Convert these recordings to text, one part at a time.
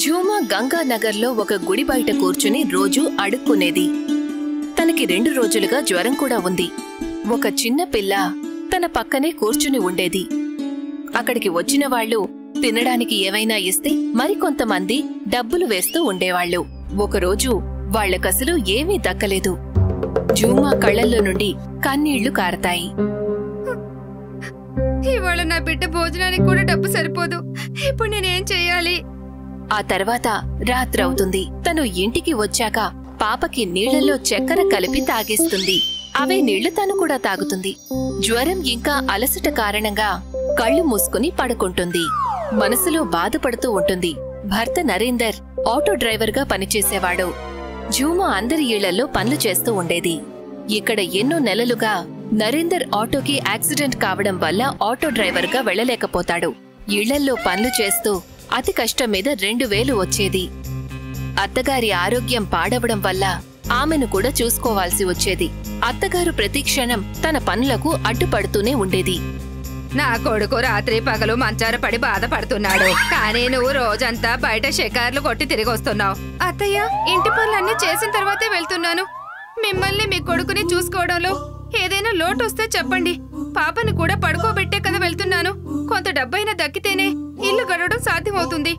ఝూమా గంగానగర్లో ఒక గుడి బయట కూర్చుని రోజూ అడుక్కునేది. తనకి 2 రోజులుగా జ్వరం కూడా ఉంది. ఒక చిన్న పిల్ల తన పక్కనే కూర్చుని ఉండేది. అక్కడికి వచ్చిన వాళ్లు తినడానికి ఏవైనా ఇస్తే మరికొంతమంది డబ్బులు వేస్తూ ఉండేవాళ్లు. ఒకరోజు వాళ్లకసలు ఏమీ దక్కలేదు. ఝూమా కళ్లల్లో నుండి కన్నీళ్లు కారతాయి. ఇవాళ నా బిడ్డ భోజనానికి కూడా డబ్బు సరిపోదు. ఇప్పుడు నేనేం చెయ్యాలి? ఆ తర్వాత రాత్రవుతుంది. తను ఇంటికి వచ్చాక పాపకి నీళ్లలో చక్కెర కలిపి తాగిస్తుంది. అవే నీళ్లు తను కూడా తాగుతుంది. జ్వరం ఇంకా అలసట కారణంగా కళ్ళు మూసుకుని పడుకుంటుంది. మనసులో బాధపడుతూ ఉంటుంది. భర్త నరేందర్ ఆటో డ్రైవర్గా పనిచేసేవాడు. ఝూమా అందరి ఇళ్లలో పనులు చేస్తూ ఉండేది. ఇక్కడ ఎన్నో నెలలుగా నరేందర్ ఆటోకి యాక్సిడెంట్ కావడం వల్ల ఆటో డ్రైవర్గా వెళ్లలేకపోతాడు. ఇళ్లల్లో పనులు చేస్తూ అతి కష్టం మీద 2000 వచ్చేది. అత్తగారి ఆరోగ్యం పాడవడం వల్ల ఆమెను కూడా చూసుకోవాల్సి వచ్చేది. అత్తగారు ప్రతిక్షణం తన పనులకు అడ్డుపడుతూనే ఉండేది. నా కొడుకు రాత్రి పగలు మంచార పడి బాధపడుతున్నాడు, కానీ నువ్వు రోజంతా బయట షికార్లు కొట్టి తిరిగి వస్తున్నావు. అత్తయ్య, ఇంటి పనులన్నీ చేసిన తర్వాతే వెళ్తున్నాను. మిమ్మల్ని మీ కొడుకుని చూసుకోవడంలో ఏదైనా లోటు వస్తే చెప్పండి. పాపని కూడా పడుకోబెట్టే కదా వెళ్తున్నాను. కొంత డబ్బైనా దక్కితేనే ఇల్లు గడవడం సాధ్యమవుతుంది.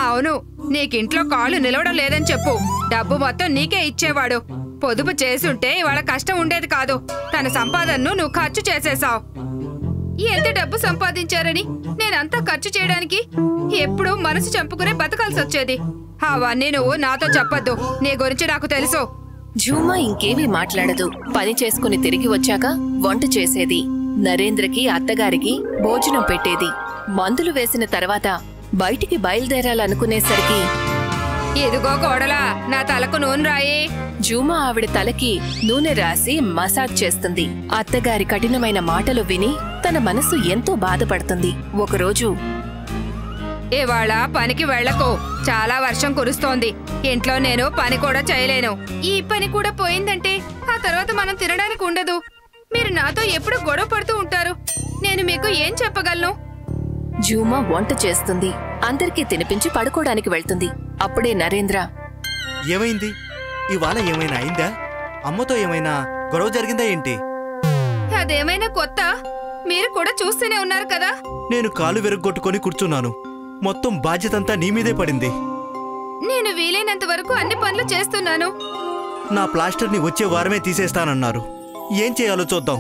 అవును, నీకింట్లో కాళ్ళు నిలవడం లేదని చెప్పు. డబ్బు మొత్తం నీకే ఇచ్చేవాడు. పొదుపు చేసుంటే ఇవాళ కష్టం ఉండేది కాదు. తన సంపాదనను నువ్వు ఖర్చు చేసేశావు. ఎంత డబ్బు సంపాదించారని నేనంతా ఖర్చు చేయడానికి ఎప్పుడూ మనసు చంపుకునే బతకాల్సి వచ్చేది. అవన్నీ నువ్వు నాతో చెప్పొద్దు. నీ గురించి నాకు తెలుసు. ఝూమా ఇంకేమీ మాట్లాడదు. పని చేసుకుని తిరిగి వచ్చాక వంట చేసేది. నరేంద్రకి, అత్తగారికి భోజనం పెట్టేది. మందులు వేసిన తర్వాత బయటికి బయలుదేరాలనుకునేసరికి, ఇదిగో కోడలా, నా తలకు నూనె రాయి. ఝూమా ఆవిడ తలకి నూనె రాసి మసాజ్ చేస్తుంది. అత్తగారి కఠినమైన మాటలు విని తన మనసు ఎంతో బాధపడుతుంది. ఒకరోజు, ఇవాళ పనికి వెళ్లకు, చాలా వర్షం కురుస్తోంది. ఇంట్లో నేను పని కూడా చేయలేను. ఈ పని కూడా పోయిందంటే ఆ తర్వాత మనం తినడానికి ఉండదు. మీరు నాతో ఎప్పుడు గొడవ పడుతూ ఉంటారు. నేను మీకు ఏం చెప్పగలను? ఝూమా వంట చేస్తుంది. అందరికీ తినిపించి పడుకోవడానికి వెళ్తుంది. అప్పుడే నరేంద్ర, ఏమైంది? ఇవాళ ఏమైనా అయిందా? అమ్మతో ఏమైనా గొడవ జరిగిందా ఏంటి? అదేమైనా కొత్త? మీరు కూడా చూస్తూనే ఉన్నారు కదా. నేను కాలు విరగ్గొట్టుకొని కూర్చున్నాను. మొత్తం బాధ్యతంతా నీ మీదే పడింది. నేను వీలైనంత వరకు అన్ని పనులు చేస్తున్నాను. నా ప్లాస్టర్ని వచ్చే వారమే తీసేస్తానన్నారు. ఏం చేయాలో చూద్దాం.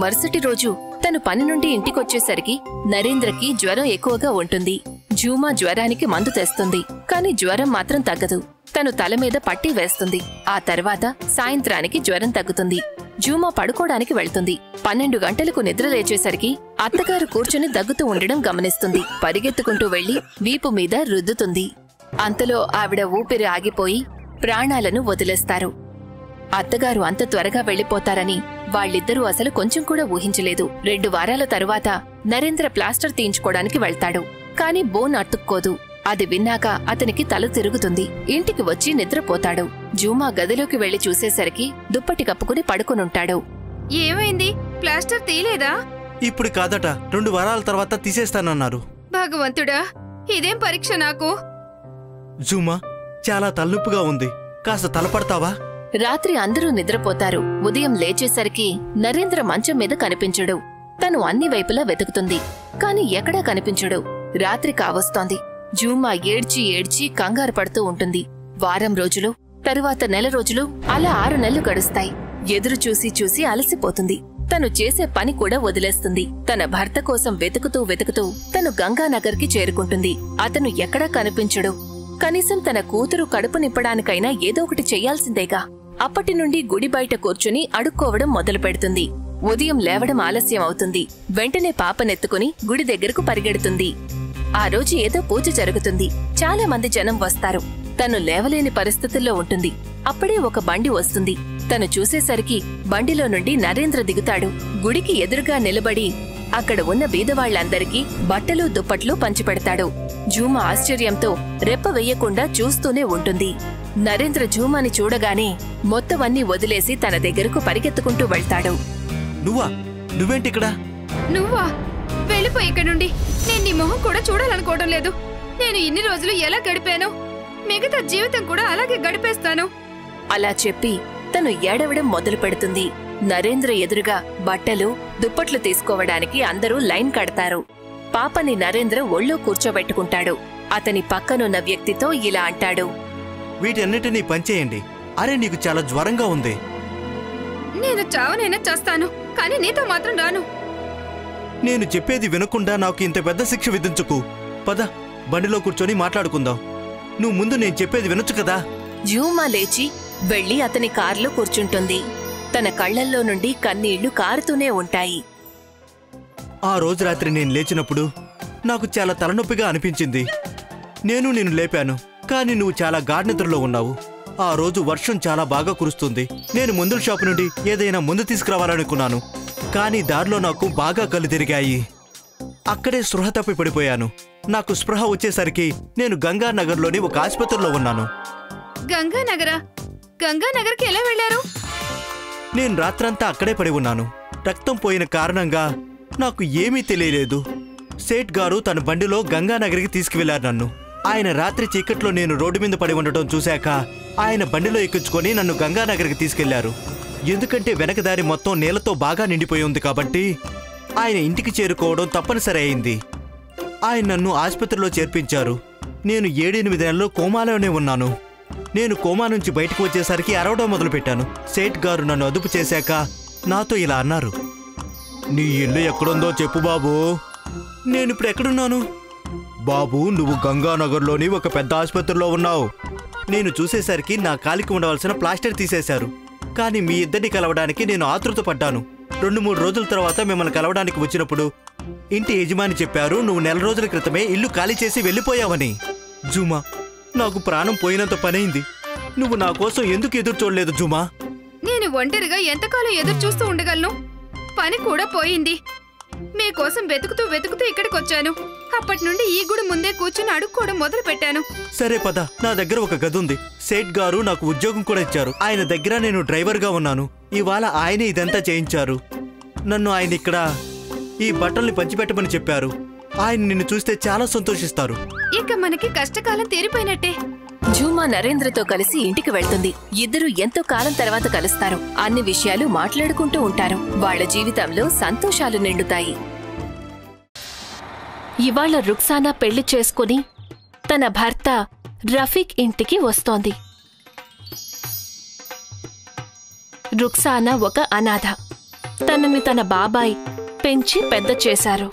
మరుసటి రోజు తను పని నుండి ఇంటికొచ్చేసరికి నరేంద్రకి జ్వరం ఎక్కువగా ఉంటుంది. ఝూమా జ్వరానికి మందు తెస్తుంది. కాని జ్వరం మాత్రం తగ్గదు. తను తల మీద పట్టీ వేస్తుంది. ఆ తర్వాత సాయంత్రానికి జ్వరం తగ్గుతుంది. ఝూమా పడుకోవడానికి వెళ్తుంది. 12 గంటలకు నిద్ర లేచేసరికి అత్తగారు కూర్చుని దగ్గుతూ ఉండడం గమనిస్తుంది. పరిగెత్తుకుంటూ వెళ్లి వీపు మీద రుద్దుతుంది. అంతలో ఆవిడ ఊపిరి ఆగిపోయి ప్రాణాలను వదిలేస్తారు. అత్తగారు అంత త్వరగా వెళ్లిపోతారని వాళ్ళిద్దరూ అసలు కొంచెం కూడా ఊహించలేదు. 2 వారాల తరువాత నరేంద్ర ప్లాస్టర్ తీయించుకోవడానికి వెళ్తాడు. కాని బోన్ అతుక్కోదు. అది విన్నాక అతనికి తల తిరుగుతుంది. ఇంటికి వచ్చి నిద్రపోతాడు. ఝూమా గదిలోకి వెళ్లి చూసేసరికి దుప్పటి కప్పుకుని పడుకునుంటాడు. ఏమైంది? ప్లాస్టర్ తీలేదా? ఇప్పుడు కాదట, 2 వారాల తర్వాత తీసేస్తానన్నారు. భగవంతుడా, ఇదేం పరీక్ష నాకు. ఝూమా, చాలా తలనొప్పిగా ఉంది. కాస్త తలపడతావా? రాత్రి అందరూ నిద్రపోతారు. ఉదయం లేచేసరికి నరేంద్ర మంచం మీద కనిపించడు. తను అన్ని వైపులా వెతుకుతుంది. కాని ఎక్కడా కనిపించడు. రాత్రి కావస్తోంది. ఝూమా ఏడ్చి ఏడ్చి కంగారు పడుతూ ఉంటుంది. వారం రోజులు, తరువాత నెల రోజులు, అలా 6 నెలలు గడుస్తాయి. ఎదురు చూసి చూసి అలసిపోతుంది. తను చేసే పని కూడా వదిలేస్తుంది. తన భర్త కోసం వెతుకుతూ వెతుకుతూ తను గంగానగర్కి చేరుకుంటుంది. అతను ఎక్కడా కనిపించడు. కనీసం తన కూతురు కడుపు నింపడానికైనా ఏదో ఒకటి చెయ్యాల్సిందేగా. అప్పటి నుండి గుడి బయట కూర్చుని అడుక్కోవడం మొదలు పెడుతుంది. ఉదయం లేవడం ఆలస్యం అవుతుంది. వెంటనే పాపనెత్తుకుని గుడి దగ్గరకు పరిగెడుతుంది. ఆ రోజు ఏదో పూజ జరుగుతుంది. చాలా మంది జనం వస్తారు. తను లేవలేని పరిస్థితుల్లో ఉంటుంది. అప్పుడే ఒక బండి వస్తుంది. తను చూసేసరికి బండిలో నుండి నరేంద్ర దిగుతాడు. గుడికి ఎదురుగా నిలబడి అక్కడ ఉన్న బీదవాళ్లందరికీ బట్టలు దుప్పట్లు పంచిపెడతాడు. ఝూమా ఆశ్చర్యంతో రెప్ప వెయ్యకుండా చూస్తూనే ఉంటుంది. నరేంద్ర ఝూమాని చూడగానే మొత్తమన్నీ వదిలేసి తన దగ్గరకు పరిగెత్తుకుంటూ వెళ్తాడు. నువ్వా? నువ్వేంటిక్కడ? నువ్వా? వెళ్ళిపోయి ఇక్కడ నుండి. నేను నీ మొహం కూడా చూడాలనుకోవడం లేదు. నేను ఇన్ని రోజులు ఎలా గడిపానో మిగతా జీవితం కూడా అలాగే గడిపేస్తాను. అలా చెప్పి తను ఏడవడం మొదలు పెడుతుంది. నరేంద్ర ఎదురుగా బట్టలు, దుప్పట్లు తీసుకోవడానికి అందరూ లైన్ కడతారు. పాపని నరేంద్ర ఒళ్ళో కూర్చోబెట్టుకుంటాడు. అతని పక్కనున్న వ్యక్తితో ఇలా అంటాడు, వీటన్నిటినీ పంచేయండి. అరే, నీకు చాలా జ్వరంగా ఉంది. నేను చావనైనా చేస్తాను, కానీ నీతో మాత్రం రాను. నేను చెప్పేది వినకుండా నాకు ఇంత పెద్ద శిక్ష విధించుకు. పద, బండిలో కూర్చొని మాట్లాడుకుందాం. నువ్వు ముందు నేను చెప్పేది వినొచ్చు కదా. జూమా లేచి వెళ్లి అతని కారులో కూర్చుంటుంది. తన కళ్లల్లో నుండి కన్నీళ్లు కారుతూనే ఉంటాయి. ఆ రోజు రాత్రి నేను లేచినప్పుడు నాకు చాలా తలనొప్పిగా అనిపించింది. నేను లేపాను, కానీ నువ్వు చాలా గాఢనిద్రలో ఉన్నావు. ఆ రోజు వర్షం చాలా బాగా కురుస్తుంది. నేను మందుల షాపు నుండి ఏదైనా మందు తీసుకురావాలనుకున్నాను, కానీ దారిలో నాకు బాగా కళ్ళు తిరిగాయి. అక్కడే స్పృహ తప్పి పడిపోయాను. నాకు స్పృహ వచ్చేసరికి నేను గంగానగర్లోని ఒక ఆసుపత్రిలో ఉన్నాను. గంగానగర్కి ఎలా వెళ్లారు? నేను రాత్రంతా అక్కడే పడి ఉన్నాను. రక్తం పోయిన కారణంగా నాకు ఏమీ తెలియలేదు. సేట్ గారు తన బండిలో గంగానగర్కి తీసుకువెళ్లారు నన్ను. ఆయన రాత్రి చీకట్లో నేను రోడ్డు మీద పడి ఉండటం చూశాక ఆయన బండిలో ఎక్కించుకొని నన్ను గంగానగర్కి తీసుకెళ్లారు. ఎందుకంటే వెనక దారి మొత్తం నీళ్లతో బాగా నిండిపోయి ఉంది కాబట్టి ఆయన ఇంటికి చేరుకోవడం తప్పనిసరి అయింది. ఆయన నన్ను ఆసుపత్రిలో చేర్పించారు. నేను 7-8 నెలలు కోమాలోనే ఉన్నాను. నేను కోమా నుంచి బయటకు వచ్చేసరికి అరవడం మొదలుపెట్టాను. సేట్ గారు నన్ను అదుపు చేశాక నాతో ఇలా అన్నారు, నీ ఇల్లు ఎక్కడుందో చెప్పు బాబూ. నేనిప్పుడు ఎక్కడున్నాను? బాబూ, నువ్వు గంగానగర్లోని ఒక పెద్ద ఆసుపత్రిలో ఉన్నావు. నేను చూసేసరికి నా కాలికి ఉండవలసిన ప్లాస్టర్ తీసేశారు. కానీ మీ ఇద్దరిని కలవడానికి నేను ఆతృత పడ్డాను. 2-3 రోజుల తర్వాత మిమ్మల్ని కలవడానికి వచ్చినప్పుడు ఇంటి యజమాని చెప్పారు, నువ్వు 4 రోజుల క్రితమే ఇల్లు ఖాళీ చేసి వెళ్ళిపోయావని. జుమా, నాకు ప్రాణం పోయినంత పనైంది. నువ్వు నా కోసం ఎందుకు ఎదురు చూడలేదు జుమా? నేను ఒంటరిగా ఎంతకాలం ఎదురు చూస్తూ ఉండగలను? పని కూడా పోయింది. మీకోసం వెతుకుతూ ఇక్కడికి వచ్చాను. అప్పటి నుండి ఈ గుడి ముందే కూర్చుని అడుక్కోవడం మొదలు పెట్టాను. సరే పద, నా దగ్గర ఒక గది ఉంది. సేట్ గారు నాకు ఉద్యోగం కూడా ఇచ్చారు. ఆయన దగ్గర నేను డ్రైవర్గా ఉన్నాను. ఇవాళ ఆయనే ఇదంతా చేయించారు. నన్ను ఆయన ఇక్కడ ఈ బట్టల్ని పంచిపెట్టమని చెప్పారు. ఆయన నిన్ను చూస్తే చాలా సంతోషిస్తారు. ఇక మనకి కష్టకాలం తీరిపోయినట్టే. జూమా నరేంద్రతో కలిసి ఇంటికి వెళ్తుంది. ఇద్దరు ఎంతో కాలం తర్వాత కలుస్తారు. అన్ని విషయాలు మాట్లాడుకుంటూ ఉంటారు. వాళ్ల జీవితంలో సంతోషాలు నిండుతాయి. ఇవాళ రుక్సానా పెళ్లి చేసుకుని తన భర్త రఫీక్ ఇంటికి వస్తోంది. రుక్సానా ఒక అనాథ. తనని తన బాబాయ్ పెంచి పెద్ద చేశారు.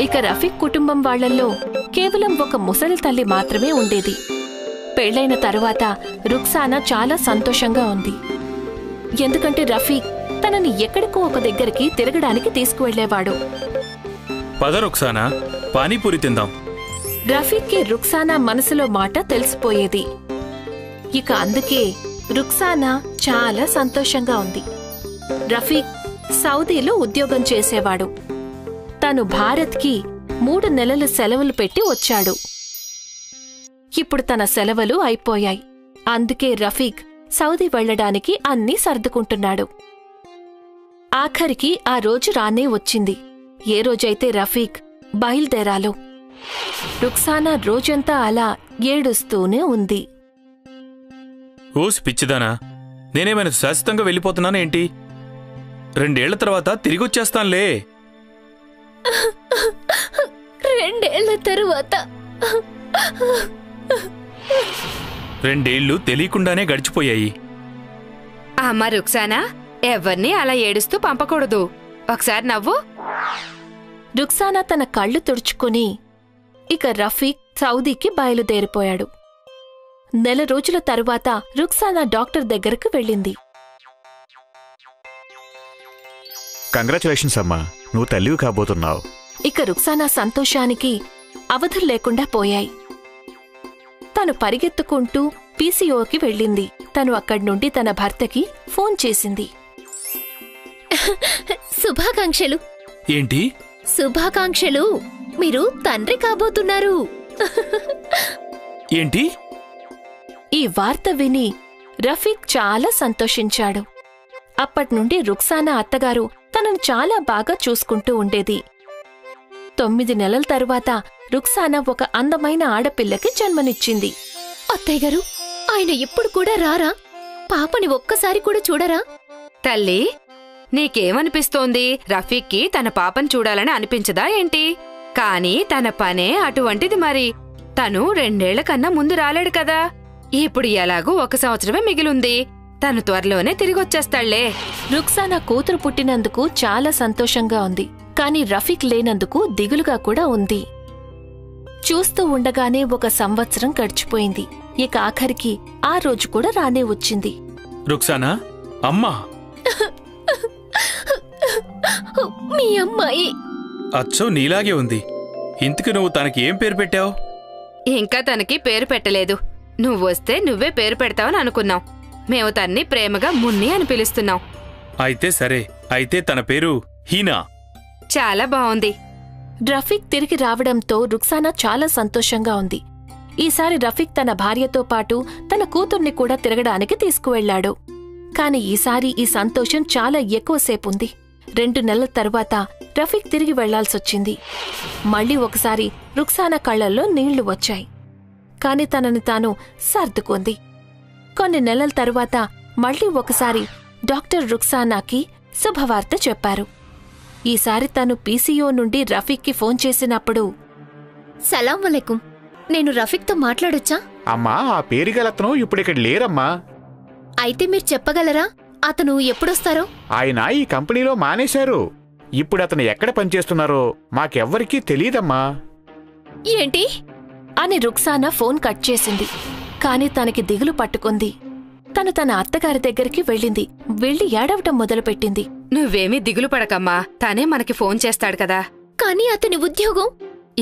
ఇక రఫీక్ కుటుంబం వాళ్లల్లో కేవలం ఒక ముసలి తల్లి మాత్రమే ఉండేది. పెళ్లైన తరువాత రుక్సానా చాలా సంతోషంగా ఉంది. ఎందుకంటే రఫీక్ తనని ఎక్కడికో ఒక దగ్గరికి తిరగడానికి తీసుకువెళ్లేవాడు. పద రుక్సానా, పానీపూరి తిందాం. రఫీక్కి రుక్సానా మనసులో మాట తెలిసిపోయేది. ఇక అందుకే రుక్సానా చాలా సంతోషంగా ఉంది. రఫీక్ సౌదీలో ఉద్యోగం చేసేవాడు. తను భారత్కి 3 నెలలు సెలవులు పెట్టి వచ్చాడు. ఇప్పుడు తన సెలవులు అయిపోయాయి. అందుకే రఫీక్ సౌదీ వెళ్లడానికి అన్నీ సర్దుకుంటున్నాడు. ఆఖరికి ఆ రోజు రానే వచ్చింది. ఏ రోజైతే రఫీక్ బయలుదేరాలో రుక్సానా రోజంతా అలా ఏడుస్తూనే ఉంది. ఓసి పిచ్చిదానా, నేనేమైనా శాశ్వతంగా వెళ్ళిపోతున్నానేంటి? 2 ఏళ్ల తర్వాత తిరిగొచ్చేస్తానులే. 2 ఏళ్ల తరువాత 2 ఏళ్లు తెలియకుండానే గడిచిపోయాయి. అమ్మ రుక్సానా, ఎవరిని అలా ఏడుస్తూ పంపకూడదు. ఒకసారి నవ్వు. రుక్సానా తన కళ్ళు తుడుచుకుని ఇక రఫీక్ సౌదీకి బయలుదేరిపోయాడు. 1 నెల రోజుల తరువాత రుక్సానా డాక్టర్ దగ్గరకు వెళ్ళింది. కంగ్రాచులేషన్స్ అమ్మా, నువ్వు తల్లివి కాబోతున్నావు. ఇక రుక్సానా సంతోషానికి అవధులు లేకుండా పోయాయి. తను పరిగెత్తుకుంటూ పీసీఓకి వెళ్ళింది. తను అక్కడి నుండి తన భర్తకి ఫోన్ చేసింది. శుభాకాంక్షలు. ఏంటి? శుభాకాంక్షలు, మీరు తండ్రి కాబోతున్నారు. ఏంటి? ఈ వార్త విని రఫీక్ చాలా సంతోషించాడు. అప్పట్నుండి రుక్సానా అత్తగారు తనను చాలా బాగా చూసుకుంటూ ఉండేది. 9 నెలల తరువాత రుక్సానా ఒక అందమైన ఆడపిల్లకి జన్మనిచ్చింది. అత్తయ్యగారు, ఆయన ఇప్పుడు కూడా రారా? పాపని ఒక్కసారి కూడా చూడరా? తల్లి, నీకేమనిపిస్తోంది? రఫీక్కి తన పాపను చూడాలని అనిపించదా ఏంటి? కాని తన పనే అటువంటిది. మరి తను 2 ఏళ్ల కన్నా ముందు రాలేడు కదా. ఇప్పుడు ఎలాగూ 1 సంవత్సరమే మిగిలుంది. తను త్వరలోనే తిరిగొచ్చేస్తాళ్లే. రుక్సానా కూతురు పుట్టినందుకు చాలా సంతోషంగా ఉంది. కాని రఫీక్ లేనందుకు దిగులుగా కూడా ఉంది. చూస్తూ ఉండగానే 1 సంవత్సరం గడిచిపోయింది. ఇక ఆఖరికి ఆ రోజు కూడా రానే వచ్చింది. రుక్సానా, అమ్మా. మీ అమ్మాయి అచ్చో నీలాగే ఉంది. ఇంతకు నువ్వు తనకి ఏం పేరు పెట్టావు? ఇంకా తనకి పేరు పెట్టలేదు. నువ్వొస్తే నువ్వే పేరు పెడతావని అనుకున్నాం. మేము తన్ని ప్రేమగా మున్ని అని పిలుస్తున్నాం. అయితే సరే. అయితే తన పేరు హీనా. చాలా బావుంది. రఫీక్ తిరిగి రావడంతో రుక్సానా చాలా సంతోషంగా ఉంది. ఈసారి రఫీక్ తన భార్యతో పాటు తన కూతుర్ని కూడా తిరగడానికి తీసుకువెళ్లాడు. కాని ఈసారి ఈ సంతోషం చాలా ఎక్కువసేపుంది. 2 నెలల తరువాత రఫీక్ తిరిగి వెళ్లాల్సొచ్చింది. మళ్లీ ఒకసారి రుక్సానా కళ్లల్లో నీళ్లు వచ్చాయి. కాని తనని తాను సర్దుకుంది. కొన్ని నెలల తరువాత మళ్లీ ఒకసారి డాక్టర్ రుక్సానాకి శుభవార్త చెప్పారు. ఈసారి తను పీసీఓ నుండి రఫీక్కి ఫోన్ చేసినప్పుడు, సలాం వలైకుం, నేను రఫీక్తో మాట్లాడొచ్చా? అమ్మా, ఆ పేరుగలతను ఇప్పుడిక్కడ లేరమ్మా. అయితే మీరు చెప్పగలరా అతను ఎప్పుడొస్తారో? ఆయన ఈ కంపెనీలో మానేశారు. ఇప్పుడు అతను ఎక్కడ పనిచేస్తున్నారో మాకెవ్వరికీ తెలీదమ్మా. ఏంటి అని రుక్సానా ఫోన్ కట్ చేసింది. కాని తనకి దిగులు పట్టుకుంది. తను తన అత్తగారి దగ్గరికి వెళ్లి ఏడవటం మొదలుపెట్టింది. నువ్వేమీ దిగులు పడకమ్మా. తనే మనకి ఫోన్ చేస్తాడు కదా. కానీ అతని ఉద్యోగం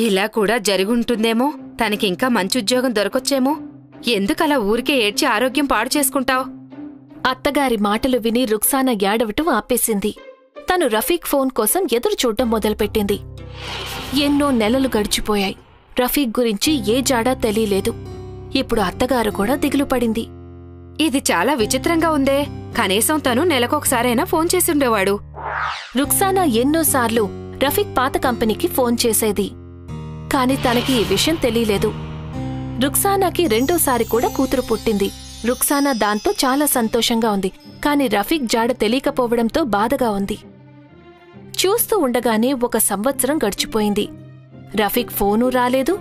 ఇలా కూడా జరుగుంటుందేమో. తనకింకా మంచి ఉద్యోగం దొరకొచ్చేమో. ఎందుకలా ఊరికే ఏడ్చి ఆరోగ్యం పాడు చేసుకుంటావ్? అత్తగారి మాటలు విని రుక్సానా ఏడవటం ఆపేసింది. తను రఫీక్ ఫోన్ కోసం ఎదురు చూడ్డం మొదలుపెట్టింది. ఎన్నో నెలలు గడిచిపోయాయి. రఫీక్ గురించి ఏ జాడా తెలీలేదు. ఇప్పుడు అత్తగారు కూడా దిగులు పడింది. ఇది చాలా విచిత్రంగా ఉందే. కనీసం తను నెలకొకసారైనా ఫోన్ చేసుండేవాడు. రుక్సానా ఎన్నోసార్లు రఫీక్ పాత కంపెనీకి ఫోన్ చేసేది. కాని తనకి ఈ విషయం తెలీలేదు. రుక్సానాకి రెండోసారి కూడా కూతురు పుట్టింది. రుక్సానా దాంతో చాలా సంతోషంగా ఉంది. కాని రఫీక్ జాడ తెలియకపోవడంతో బాధగా ఉంది. చూస్తూ ఉండగానే 1 సంవత్సరం గడిచిపోయింది. రఫీక్ ఫోను రాలేదు,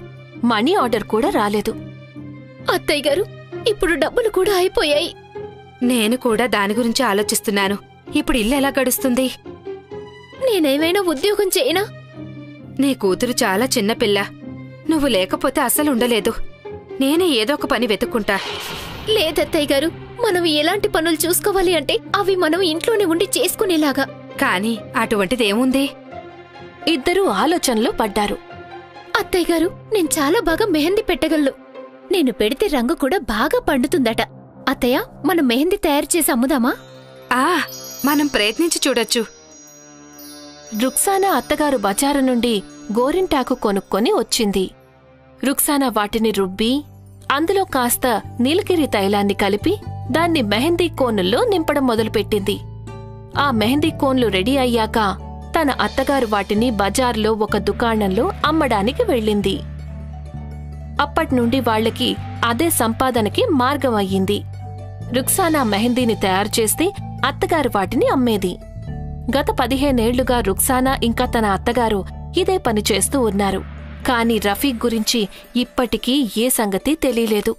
మనీ ఆర్డర్ కూడా రాలేదు. అత్తయ్యగారు, ఇప్పుడు డబ్బులు కూడా అయిపోయాయి. నేను కూడా దాని గురించి ఆలోచిస్తున్నాను. ఇప్పుడు ఇల్లు ఎలా గడుస్తుంది? నేనేమైనా ఉద్యోగం చేయనా? నీ కూతురు చాలా చిన్నపిల్ల. నువ్వు లేకపోతే అసలుండలేదు. నేనే ఏదో ఒక పని వెతుక్కుంటా. లేదత్తయ్యగారు, మనం ఎలాంటి పనులు చూసుకోవాలి అంటే అవి మనం ఇంట్లోనే ఉండి చేసుకునేలాగా. కాని అటువంటిదేముంది? ఇద్దరూ ఆలోచనలో పడ్డారు. అత్తయ్యగారు, నేను చాలా బాగా మెహందీ పెట్టగలను. నేను పెడితే రంగు కూడా బాగా పండుతుందట. అత్తయ్య, మనం మెహందీ తయారు చేసి అమ్ముదామా? మనం ప్రయత్నించి చూడొచ్చు. రుక్సానా అత్తగారు బజారు నుండి గోరింటాకు కొనుక్కొని వచ్చింది. రుక్సానా వాటిని రుబ్బి అందులో కాస్త నీలగిరి తైలాన్ని కలిపి దాన్ని మెహందీ కోనుల్లో నింపడం మొదలుపెట్టింది. ఆ మెహందీ కోన్లు రెడీ అయ్యాక తన అత్తగారు వాటిని బజార్లో ఒక దుకాణంలో అమ్మడానికి వెళ్ళింది. అప్పట్నుండి వాళ్లకి అదే సంపాదనకి మార్గం అయ్యింది. రుక్సానా మెహందీని తయారు చేస్తే అత్తగారు వాటిని అమ్మేది. గత 15 ఏళ్లుగా రుక్సానా ఇంకా తన అత్తగారు ఇదే పని చేస్తూ ఉన్నారు. కాని రఫీక్ గురించి ఇప్పటికీ ఏ సంగతి తెలీలేదు.